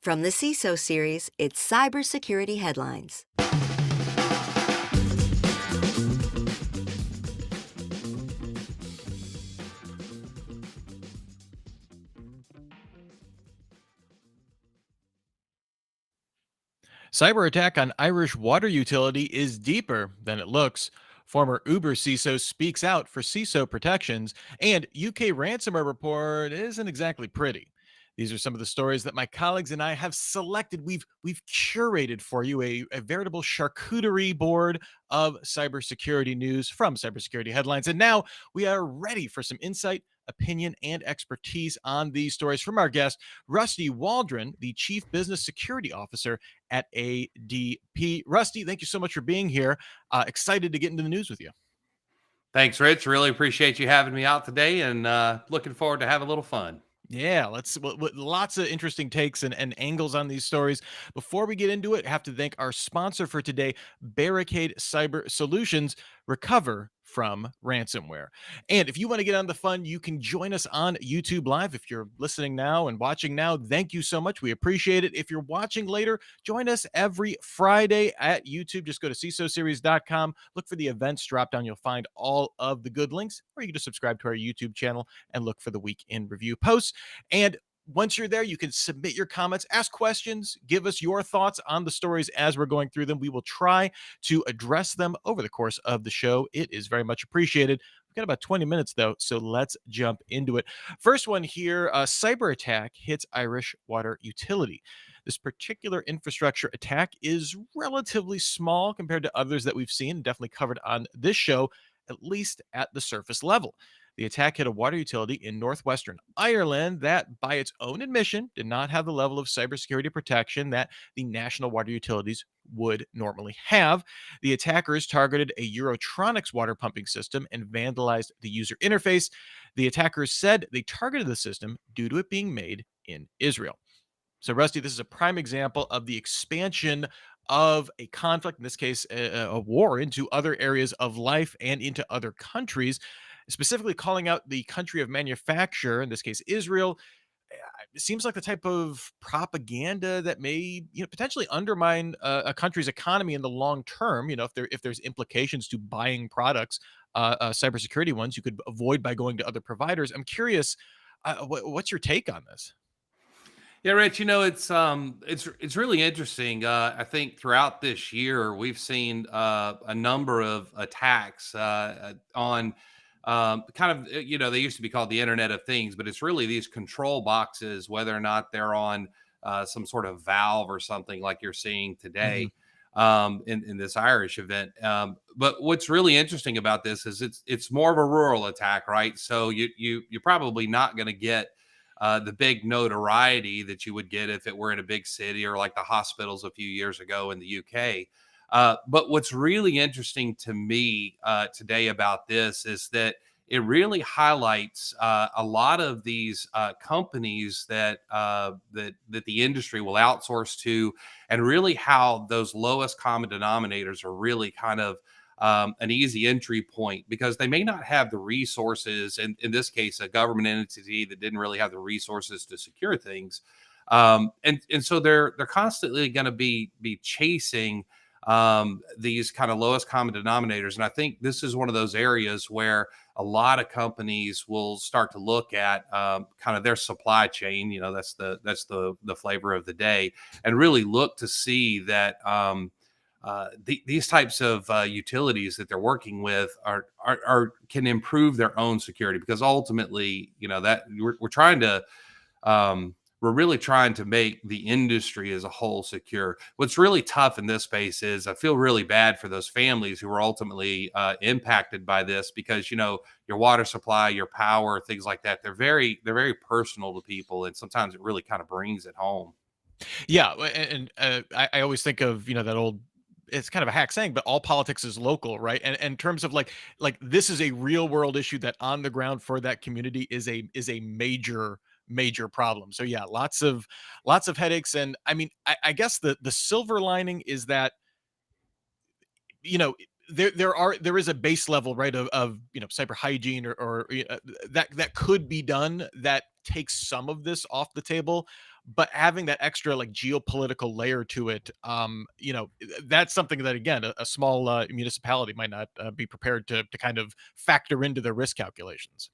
From the CISO Series, it's cybersecurity headlines. Cyber attack on Irish water utility is deeper than it looks. Former Uber CISO speaks out for CISO protections, and UK ransomware report isn't exactly pretty. These are some of the stories that my colleagues and I have selected. We've curated for you a veritable charcuterie board of cybersecurity news from cybersecurity headlines. And now we are ready for some insight, opinion, and expertise on these stories from our guest, Rusty Waldron, the Chief Business Security Officer at ADP. Rusty, thank you so much for being here. Excited to get into the news with you. Thanks, Rich. Really appreciate you having me out today, and looking forward to have a little fun. Yeah, let's lots of interesting takes and angles on these stories. Before we get into it, I have to thank our sponsor for today, Barricade Cyber Solutions. Recover from ransomware. And if you want to get on the fun, you can join us on YouTube Live. If you're listening now and watching now, thank you so much. We appreciate it. If you're watching later, join us every Friday at YouTube. Just go to CISOseries.com, look for the events drop down. You'll find all of the good links, or you can just subscribe to our YouTube channel and look for the week in review posts. And once you're there, you can submit your comments, ask questions, give us your thoughts on the stories as we're going through them. We will try to address them over the course of the show. It is very much appreciated. We've got about 20 minutes, though, so let's jump into it. First one here, a cyber attack hits Irish water utility. This particular infrastructure attack is relatively small compared to others that we've seen, definitely covered on this show, at least at the surface level. The attack hit a water utility in northwestern Ireland that, by its own admission, did not have the level of cybersecurity protection that the national water utilities would normally have. The attackers targeted a Eurotronics water pumping system and vandalized the user interface. The attackers said they targeted the system due to it being made in Israel. So, Rusty, this is a prime example of the expansion of a conflict, in this case, a war, into other areas of life and into other countries, specifically calling out the country of manufacture, in this case, Israel. It seems like the type of propaganda that may, potentially undermine a country's economy in the long term. If there's implications to buying products, cybersecurity ones, you could avoid by going to other providers. I'm curious, what's your take on this? Yeah, Rich. It's really interesting. I think throughout this year we've seen a number of attacks on they used to be called the Internet of Things, but it's really these control boxes, whether or not they're on some sort of valve or something like you're seeing Mhm. today in this Irish event. But what's really interesting about this is it's more of a rural attack, right? So you're probably not going to get the big notoriety that you would get if it were in a big city or like the hospitals a few years ago in the UK. But what's really interesting to me today about this is that it really highlights a lot of these companies that the industry will outsource to, and really how those lowest common denominators are really kind of an easy entry point, because they may not have the resources, and in this case a government entity that didn't really have the resources to secure things, and so they're constantly going to be chasing these kind of lowest common denominators. And I think this is one of those areas where a lot of companies will start to look at kind of their supply chain. That's the flavor of the day, and really look to see that these types of utilities that they're working with are can improve their own security, because ultimately, that we're trying to we're really trying to make the industry as a whole secure. What's really tough in this space is I feel really bad for those families who are ultimately impacted by this, because your water supply, your power, things like that, they're very personal to people, and sometimes it really kind of brings it home. Yeah, I always think of that old. It's kind of a hack saying, but all politics is local, right? And in terms of like this is a real world issue that on the ground for that community is a major problem. So yeah, lots of headaches, and I mean, I guess the silver lining is that you know there is a base level, right, of cyber hygiene or that could be done that takes some of this off the table. but having that extra like geopolitical layer to it, that's something that again a small municipality might not be prepared to kind of factor into their risk calculations.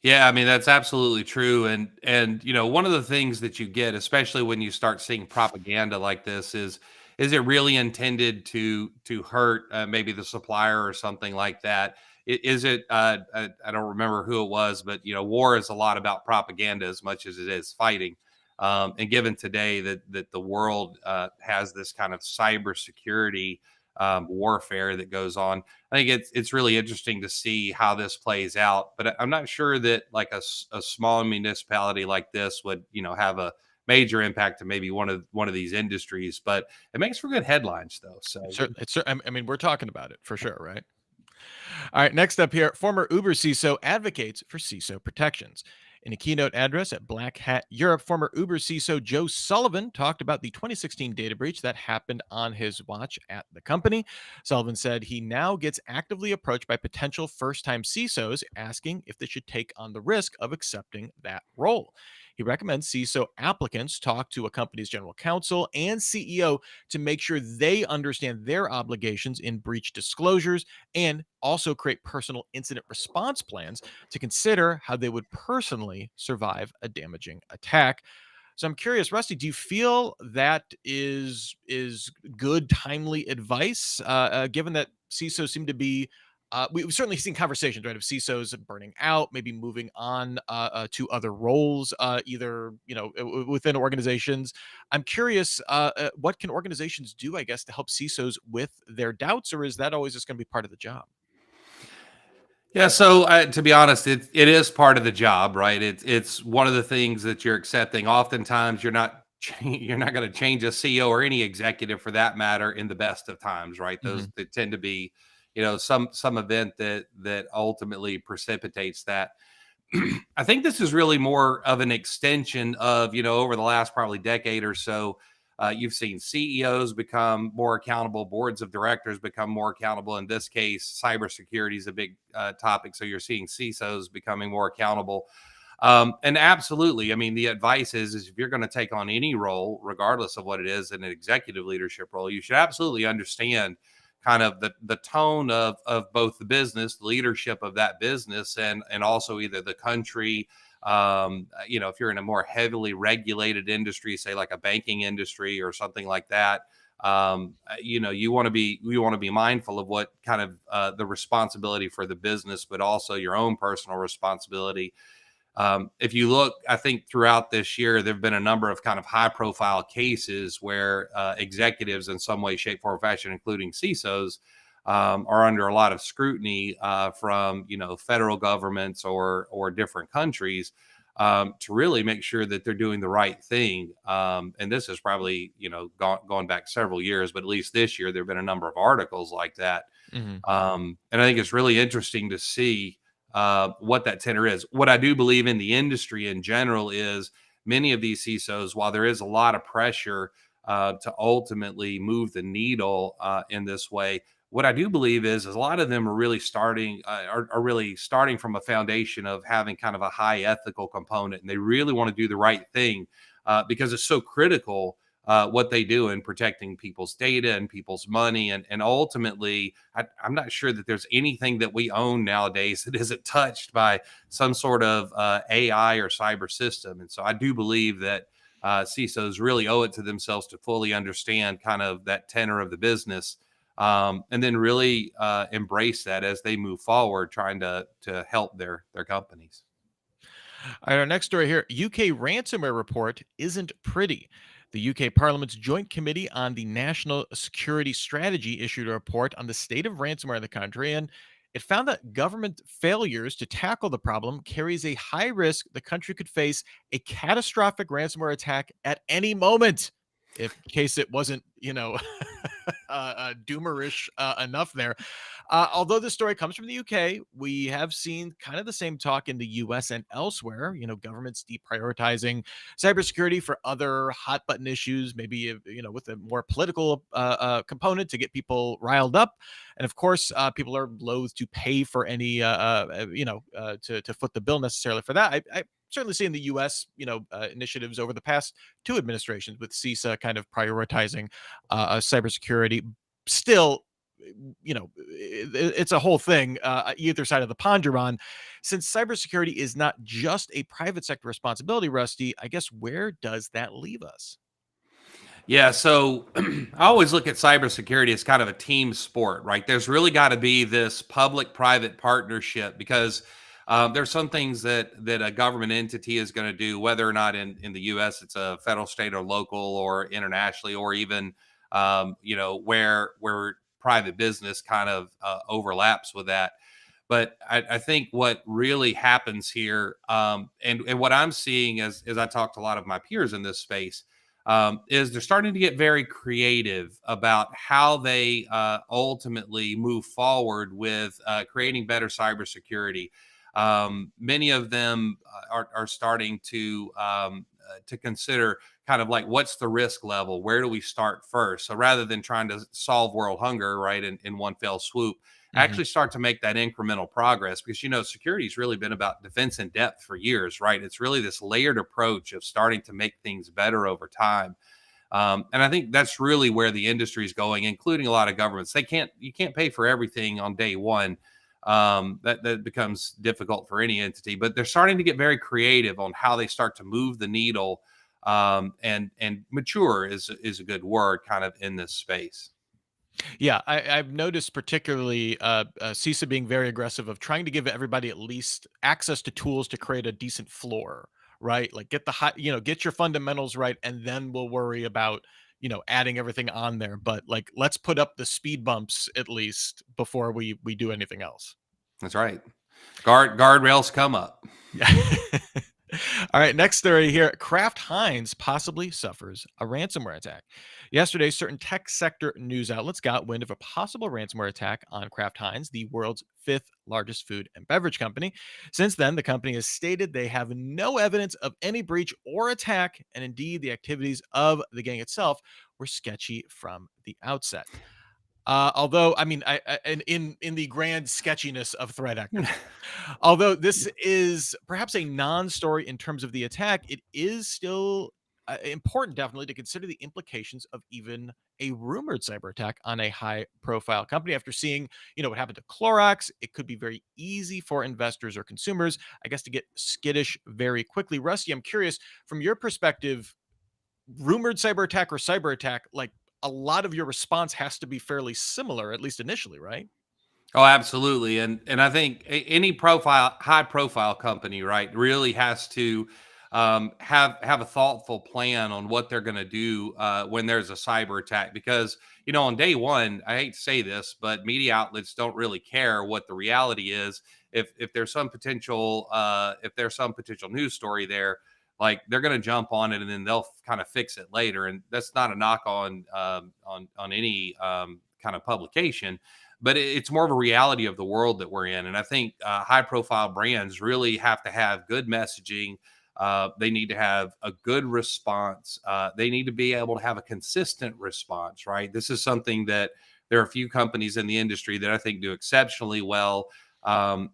Yeah, I mean that's absolutely true, and one of the things that you get, especially when you start seeing propaganda like this, is it really intended to hurt maybe the supplier or something like that? Is it? I don't remember who it was, but war is a lot about propaganda as much as it is fighting. And given today that the world has this kind of cybersecurity warfare that goes on, I think it's really interesting to see how this plays out. But I'm not sure that like a small municipality like this would have a major impact to maybe one of these industries. But it makes for good headlines though. So I mean, we're talking about it for sure, right? All right, next up here, former Uber CISO advocates for CISO protections. In a keynote address at Black Hat Europe, former Uber CISO Joe Sullivan talked about the 2016 data breach that happened on his watch at the company. Sullivan said he now gets actively approached by potential first time CISOs asking if they should take on the risk of accepting that role. He recommends CISO applicants talk to a company's general counsel and CEO to make sure they understand their obligations in breach disclosures and also create personal incident response plans to consider how they would personally survive a damaging attack. So I'm curious, Rusty, do you feel that is good, timely advice, given that CISOs seem to be we've certainly seen conversations, right, of CISOs burning out, maybe moving on to other roles, either within organizations. I'm curious, what can organizations do, I guess, to help CISOs with their doubts, or is that always just going to be part of the job? yeah, so to be honest, it is part of the job, right? It's one of the things that you're accepting. Oftentimes, you're not going to change a CEO or any executive for that matter in the best of times, right? Those Mhm. that tend to be, some event that ultimately precipitates that. I think this is really more of an extension of, over the last probably decade or so. You've seen CEOs become more accountable, boards of directors become more accountable. In this case, cybersecurity is a big topic. So you're seeing CISOs becoming more accountable. And absolutely, I mean, the advice is if you're going to take on any role, regardless of what it is, in an executive leadership role, you should absolutely understand kind of the tone of both the business, the leadership of that business, and also either the country. If you're in a more heavily regulated industry, say like a banking industry or something like that, you want to be mindful of what kind of the responsibility for the business, but also your own personal responsibility. If you look, I think throughout this year, there have been a number of kind of high profile cases where executives in some way, shape, form, or fashion, including CISOs, are under a lot of scrutiny from, federal governments or different countries to really make sure that they're doing the right thing. And this is probably, gone back several years, but at least this year, there have been a number of articles like that. Mhm. And I think it's really interesting to see what that tenor is. What I do believe in the industry in general is many of these CISOs, while there is a lot of pressure to ultimately move the needle in this way, what I do believe is a lot of them are really are really starting from a foundation of having kind of a high ethical component, and they really want to do the right thing because it's so critical what they do in protecting people's data and people's money. And ultimately, I'm not sure that there's anything that we own nowadays that isn't touched by some sort of AI or cyber system. And so I do believe that CISOs really owe it to themselves to fully understand kind of that tenor of the business. And then really embrace that as they move forward, trying to help their companies. All right, our next story here, UK ransomware report isn't pretty. The UK Parliament's Joint Committee on the National Security Strategy issued a report on the state of ransomware in the country, and it found that government failures to tackle the problem carries a high risk the country could face a catastrophic ransomware attack at any moment. If in case it wasn't, doomerish enough there. Although this story comes from the UK, we have seen kind of the same talk in the US and elsewhere. Governments deprioritizing cybersecurity for other hot button issues, maybe with a more political component to get people riled up. And of course, people are loath to pay for any to foot the bill necessarily for that. certainly see in the U.S. Initiatives over the past two administrations with CISA kind of prioritizing cybersecurity. Still, it's a whole thing, either side of the pond you're on. Since cybersecurity is not just a private sector responsibility, Rusty, I guess where does that leave us? Yeah, so I always look at cybersecurity as kind of a team sport, right? There's really got to be this public-private partnership because there's some things that a government entity is going to do, whether or not in the U.S. it's a federal, state, or local, or internationally, or even where private business kind of overlaps with that. But I think what really happens here, and what I'm seeing as I talk to a lot of my peers in this space, is they're starting to get very creative about how they ultimately move forward with creating better cybersecurity. Many of them are starting to consider kind of like what's the risk level? Where do we start first? So rather than trying to solve world hunger, right, in one fell swoop, Mhm. actually start to make that incremental progress because security has really been about defense in depth for years, right? It's really this layered approach of starting to make things better over time. And I think that's really where the industry is going, including a lot of governments. You can't pay for everything on day one. That becomes difficult for any entity, but they're starting to get very creative on how they start to move the needle. And mature is a good word kind of in this space. Yeah, I've noticed particularly CISA being very aggressive of trying to give everybody at least access to tools to create a decent floor, right? Like get the high, get your fundamentals right, and then we'll worry about adding everything on there. But like, let's put up the speed bumps at least before we do anything else. That's right. Guardrails come up. Yeah. All right, next story here. Kraft Heinz possibly suffers a ransomware attack. Yesterday, certain tech sector news outlets got wind of a possible ransomware attack on Kraft Heinz, the world's fifth largest food and beverage company. Since then, the company has stated they have no evidence of any breach or attack, and indeed, the activities of the gang itself were sketchy from the outset. Although, I mean, in the grand sketchiness of threat actors, although this is perhaps a non-story in terms of the attack, it is still important, definitely, to consider the implications of even a rumored cyber attack on a high-profile company. After seeing, what happened to Clorox, it could be very easy for investors or consumers, I guess, to get skittish very quickly. Rusty, I'm curious, from your perspective, rumored cyber attack or cyber attack, like a lot of your response has to be fairly similar, at least initially, right? Oh, absolutely. And I think any high profile company, right, really has to have a thoughtful plan on what they're going to do when there's a cyber attack. Because on day one, I hate to say this, but media outlets don't really care what the reality is. If there's some potential news story there, like they're going to jump on it and then they'll kind of fix it later. And that's not a knock on any kind of publication, but it's more of a reality of the world that we're in. And I think high profile brands really have to have good messaging. They need to have a good response. They need to be able to have a consistent response, right? This is something that there are a few companies in the industry that I think do exceptionally well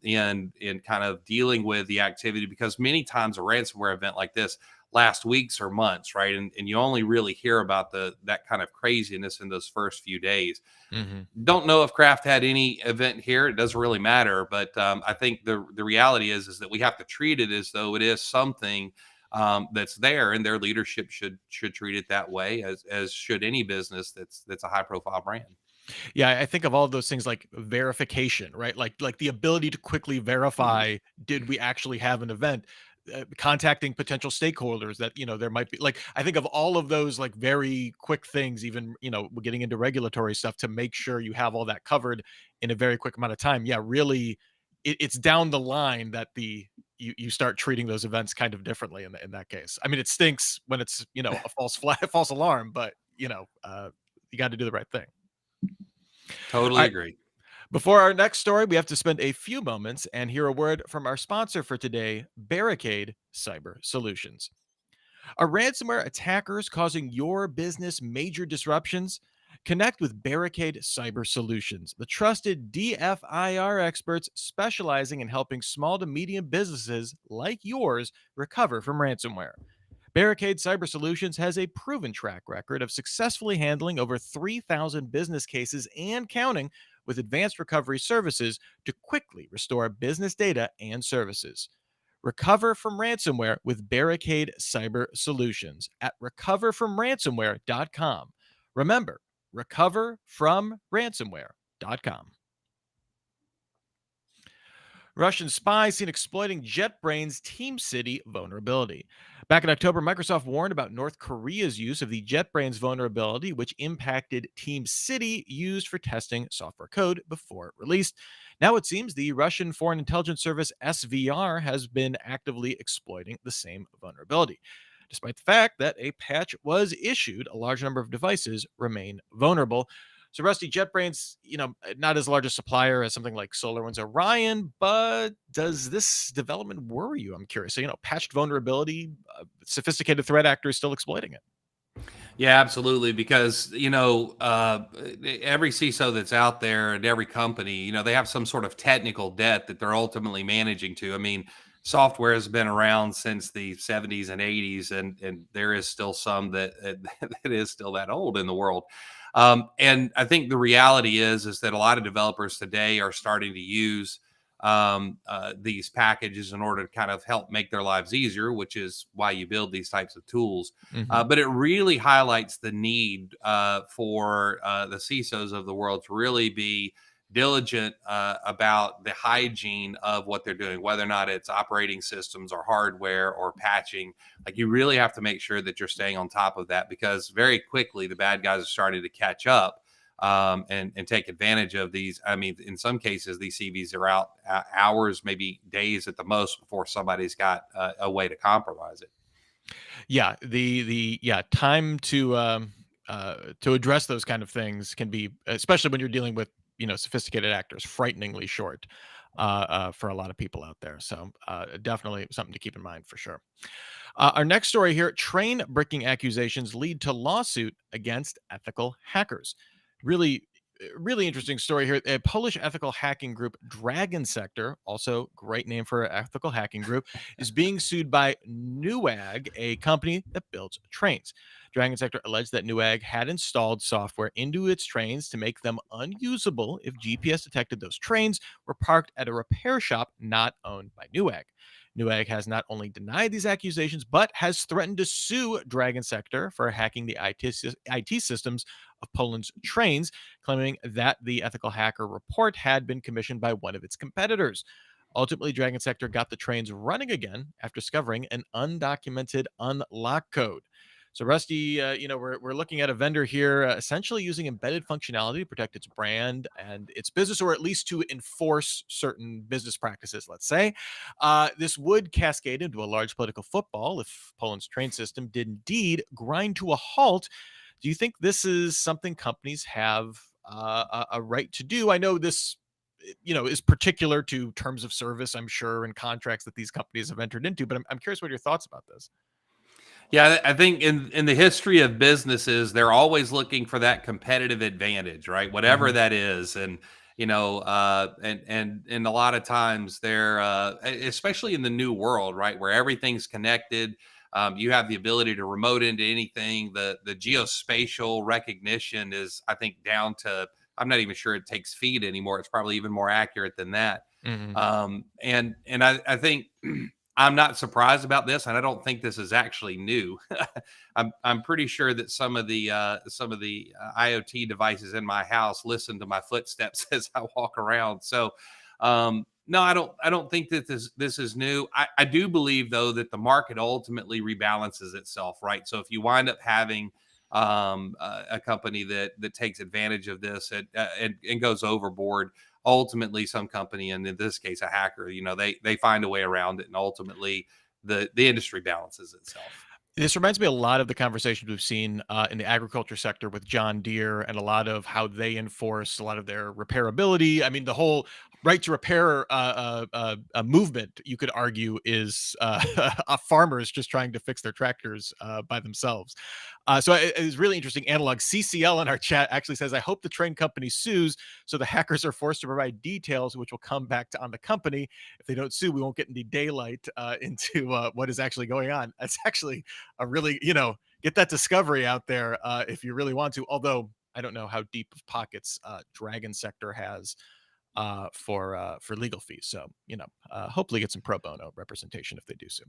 in kind of dealing with the activity, because many times a ransomware event like this lasts weeks or months, right? And you only really hear about that kind of craziness in those first few days. Hmm. Don't know if Kraft had any event here. It doesn't really matter, but I think the reality is that we have to treat it as though it is something that's there, and their leadership should treat it that way, as should any business that's a high profile brand. Yeah, I think of all of those things like verification, right? Like the ability to quickly verify, did we actually have an event? Contacting potential stakeholders that there might be, like, I think of all of those like very quick things, even we're getting into regulatory stuff to make sure you have all that covered in a very quick amount of time. Yeah, really, it's down the line that you start treating those events kind of differently in that case. I mean, it stinks when it's a false flag, false alarm, but you got to do the right thing. All Totally right. agree. Before our next story, we have to spend a few moments and hear a word from our sponsor for today, Barricade Cyber Solutions. Are ransomware attackers causing your business major disruptions? Connect with Barricade Cyber Solutions, the trusted DFIR experts specializing in helping small to medium businesses like yours recover from ransomware. Barricade Cyber Solutions has a proven track record of successfully handling over 3,000 business cases and counting with advanced recovery services to quickly restore business data and services. Recover from ransomware with Barricade Cyber Solutions at recoverfromransomware.com. Remember, recoverfromransomware.com. Russian spies seen exploiting JetBrains TeamCity vulnerability. Back in October, Microsoft warned about North Korea's use of the JetBrains vulnerability, which impacted TeamCity used for testing software code before it released. Now it seems the Russian Foreign Intelligence Service SVR has been actively exploiting the same vulnerability. Despite the fact that a patch was issued, a large number of devices remain vulnerable. So Rusty, JetBrains, not as large a supplier as something like SolarWinds Orion, but does this development worry you? I'm curious. So, patched vulnerability, sophisticated threat actors still exploiting it. Yeah, absolutely. Because, every CISO that's out there and every company, they have some sort of technical debt that they're ultimately managing to. I mean, software has been around since the 70s and 80s, and there is still some that that is still that old in the world. And I think the reality is that a lot of developers today are starting to use these packages in order to kind of help make their lives easier, which is why you build these types of tools. Mhm. But it really highlights the need for the CISOs of the world to really be diligent about the hygiene of what they're doing, whether or not it's operating systems or hardware or patching. Like, you really have to make sure that you're staying on top of that, because very quickly the bad guys are starting to catch up and take advantage of these. I mean, in some cases, these CVs are out hours, maybe days at the most, before somebody's got a way to compromise it. Yeah, the time to address those kind of things can be, especially when you're dealing with sophisticated actors, frighteningly short for a lot of people out there. So definitely something to keep in mind for sure. Our next story here: train bricking accusations lead to lawsuit against ethical hackers. Really, really interesting story here. A Polish ethical hacking group, Dragon Sector, also great name for an ethical hacking group, is being sued by Newegg, a company that builds trains. Dragon Sector alleged that Newegg had installed software into its trains to make them unusable if GPS detected those trains were parked at a repair shop not owned by Newegg. Newegg has not only denied these accusations, but has threatened to sue Dragon Sector for hacking the IT systems of Poland's trains, claiming that the ethical hacker report had been commissioned by one of its competitors. Ultimately, Dragon Sector got the trains running again after discovering an undocumented unlock code. So, Rusty, we're looking at a vendor here essentially using embedded functionality to protect its brand and its business, or at least to enforce certain business practices, let's say. This would cascade into a large political football if Poland's train system did indeed grind to a halt. Do you think this is something companies have a right to do? I know this, is particular to terms of service, I'm sure, and contracts that these companies have entered into, but I'm curious what your thoughts about this. Yeah, I think in the history of businesses, they're always looking for that competitive advantage, right? Whatever Mhm. that is, and and a lot of times they're especially in the new world, right, where everything's connected. You have the ability to remote into anything. The geospatial recognition is, I think, down to, I'm not even sure it takes feet anymore. It's probably even more accurate than that. Mhm. I think I'm not surprised about this, and I don't think this is actually new. I'm pretty sure that some of the IoT devices in my house listen to my footsteps as I walk around. So no, I don't think that this is new. I do believe, though, that the market ultimately rebalances itself, right? So if you wind up having a company that takes advantage of this and goes overboard, ultimately some company, and in this case a hacker, they find a way around it, and ultimately the industry balances itself. This reminds me a lot of the conversations we've seen in the agriculture sector with John Deere and a lot of how they enforce a lot of their repairability. I mean, the whole right to repair a movement, you could argue, is farmers just trying to fix their tractors by themselves. So it is really interesting analog. CCL in our chat actually says, I hope the train company sues so the hackers are forced to provide details, which will come back on the company. If they don't sue, we won't get any daylight into what is actually going on. That's actually a really, get that discovery out there if you really want to. Although I don't know how deep of pockets Dragon Sector has for legal fees. So, hopefully get some pro bono representation if they do so.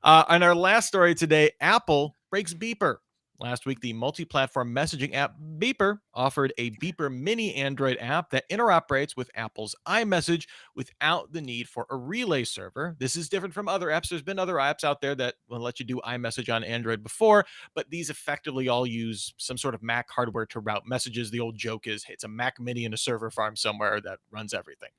On our last story today, Apple breaks Beeper. Last week, the multi-platform messaging app Beeper offered a Beeper mini Android app that interoperates with Apple's iMessage without the need for a relay server. This is different from other apps. There's been other apps out there that will let you do iMessage on Android before, but these effectively all use some sort of Mac hardware to route messages. The old joke is it's a Mac mini in a server farm somewhere that runs everything.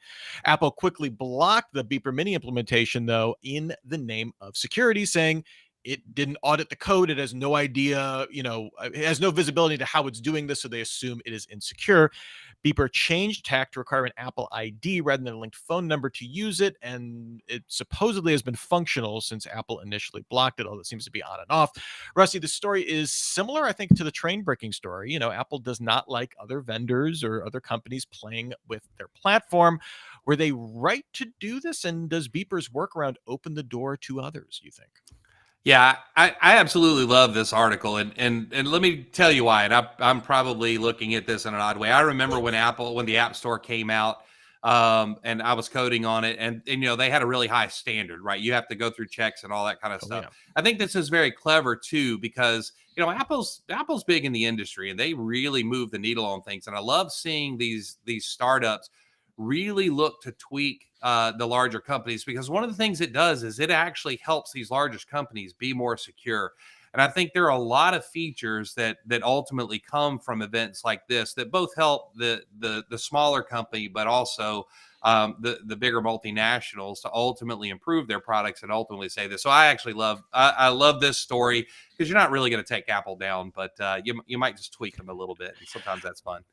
Apple quickly blocked the Beeper mini implementation, though, in the name of security, saying it didn't audit the code. It has no idea, it has no visibility to how it's doing this, so they assume it is insecure. Beeper changed tack to require an Apple ID rather than a linked phone number to use it, and it supposedly has been functional since Apple initially blocked it, although it seems to be on and off. Rusty, the story is similar, I think, to the train breaking story. Apple does not like other vendors or other companies playing with their platform. Were they right to do this? And does Beeper's workaround open the door to others, you think? Yeah, I absolutely love this article, and let me tell you why. And I'm probably looking at this in an odd way. I remember when the App Store came out, and I was coding on it, and they had a really high standard, right? You have to go through checks and all that kind of stuff. Yeah. I think this is very clever too, because Apple's big in the industry, and they really move the needle on things. And I love seeing these startups really look to tweak the larger companies, because one of the things it does is it actually helps these largest companies be more secure. And I think there are a lot of features that ultimately come from events like this that both help the smaller company, but also the bigger multinationals to ultimately improve their products and ultimately say this. So I love this story, because you're not really going to take Apple down, but you might just tweak them a little bit, and sometimes that's fun.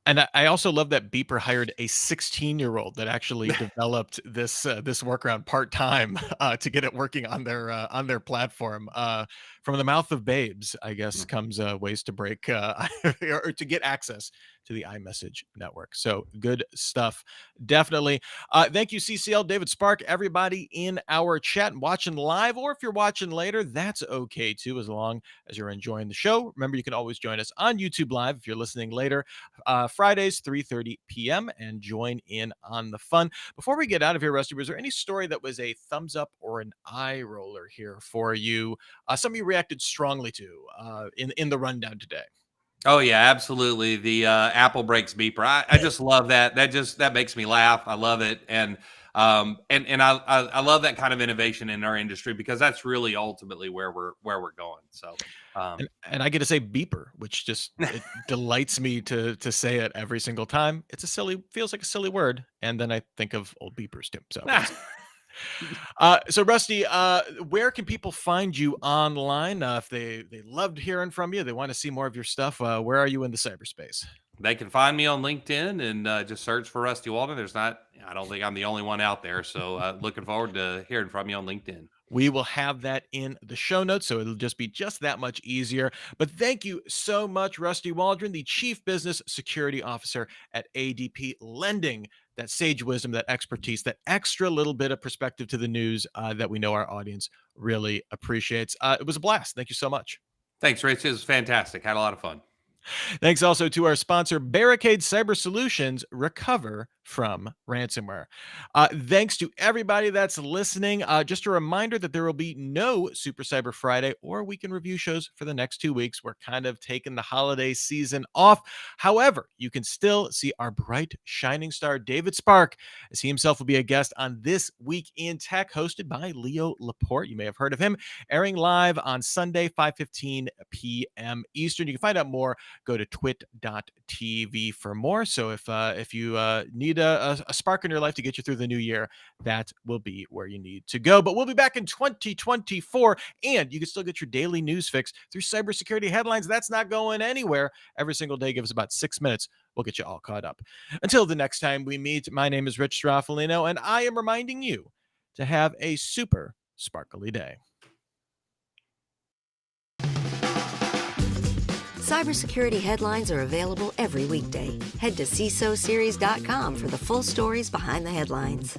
And I also love that Beeper hired a 16-year-old that actually developed this workaround part-time to get it working on their platform. From the mouth of babes, I guess, comes ways to break or to get access to the iMessage network. So good stuff, definitely. Thank you, CCL, David Spark, everybody in our chat and watching live, or if you're watching later, that's okay too, as long as you're enjoying the show. Remember, you can always join us on YouTube Live if you're listening later. Fridays, 3:30 p.m., and join in on the fun. Before we get out of here, Rusty, was there any story that was a thumbs up or an eye roller here for you? Some you reacted strongly to in the rundown today. Oh yeah, absolutely. The Apple breaks Beeper. I just love that. That makes me laugh. I love it, and I love that kind of innovation in our industry, because that's really ultimately where we're going. So, and I get to say Beeper, which just it delights me to say it every single time. Feels like a silly word, and then I think of old beepers too. So. So Rusty, where can people find you online if they loved hearing from you, they want to see more of your stuff? Where are you in the cyberspace? they can find me on LinkedIn and just search for Rusty Waldron. I don't think I'm the only one out there. So looking forward to hearing from you on LinkedIn. We will have that in the show notes, so it'll just be that much easier. But thank you so much, Rusty Waldron, the Chief Business Security Officer at ADP, lending that sage wisdom, that expertise, that extra little bit of perspective to the news that we know our audience really appreciates. It was a blast. Thank you so much. Thanks, Rich. It was fantastic. Had a lot of fun. Thanks also to our sponsor, Barricade Cyber Solutions. Recover from ransomware. Thanks to everybody that's listening. Just a reminder that there will be no Super Cyber Friday or weekend review shows for the next 2 weeks. We're kind of taking the holiday season off. However, you can still see our bright, shining star, David Spark, as he himself will be a guest on This Week in Tech, hosted by Leo Laporte. You may have heard of him, airing live on Sunday, 5:15 p.m. Eastern. You can find out more Go to twit.tv for more. So if you need a spark in your life to get you through the new year, that will be where you need to go. But we'll be back in 2024, and you can still get your daily news fix through cybersecurity headlines. That's not going anywhere. Every single day, give us about 6 minutes. We'll get you all caught up. Until the next time we meet, my name is Rich Stroffolino, and I am reminding you to have a super sparkly day. Cybersecurity headlines are available every weekday. Head to CISOSeries.com for the full stories behind the headlines.